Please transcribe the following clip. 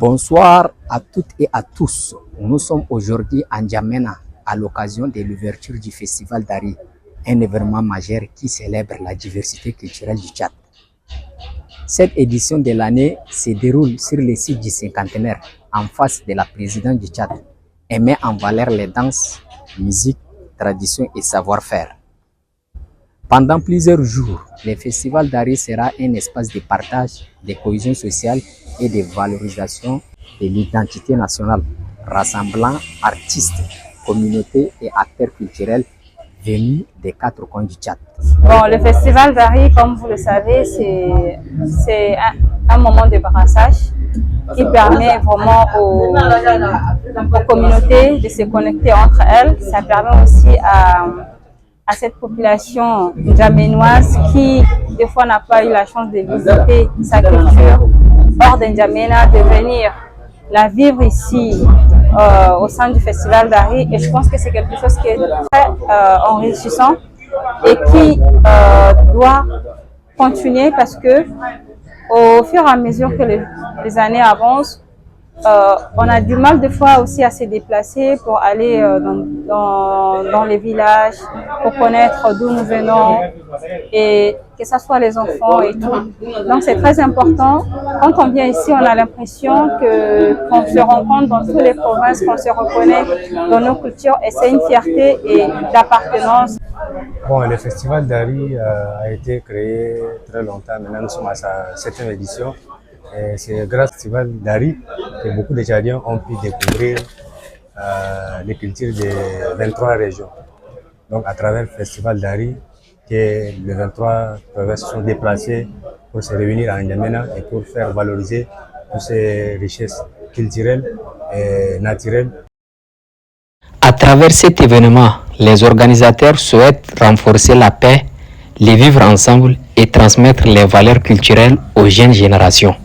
Bonsoir à toutes et à tous. Nous sommes aujourd'hui à N'Djamena à l'occasion de l'ouverture du Festival d'Ari, un événement majeur qui célèbre la diversité culturelle du Tchad. Cette édition de l'année se déroule sur le site du cinquantenaire, en face de la présidence du Tchad, et met en valeur les danses, musique, traditions et savoir-faire. Pendant plusieurs jours, le Festival d'Ari sera un espace de partage, de cohésion sociale et de valorisation de l'identité nationale, rassemblant artistes, communautés et acteurs culturels venus des quatre coins du Tchad. Bon, le Festival d'Ari, comme vous le savez, c'est un moment de brassage qui permet vraiment aux communautés de se connecter entre elles. Ça permet aussi à cette population n'djaménoise qui, des fois, n'a pas eu la chance de visiter sa culture hors d'N'Djamena, de venir la vivre ici au sein du Festival d'Ari. Et je pense que c'est quelque chose qui est très enrichissant et qui doit continuer parce que au fur et à mesure que les années avancent, on a du mal des fois aussi à se déplacer pour aller dans les villages, pour connaître d'où nous venons et que ce soit les enfants et tout. Donc c'est très important. Quand on vient ici, on a l'impression qu'on se rencontre dans toutes les provinces, qu'on se reconnaît dans nos cultures et c'est une fierté et d'appartenance. Bon, le Festival d'Ari a été créé très longtemps. Maintenant, nous sommes à sa 7e édition. C'est grâce au Festival d'Ari que beaucoup de Tchadiens ont pu découvrir les cultures des 23 régions. Donc, à travers le Festival d'Ari, que les 23 provinces sont déplacées pour se réunir à N'Djamena et pour faire valoriser toutes ces richesses culturelles et naturelles. À travers cet événement, les organisateurs souhaitent renforcer la paix, les vivre ensemble et transmettre les valeurs culturelles aux jeunes générations.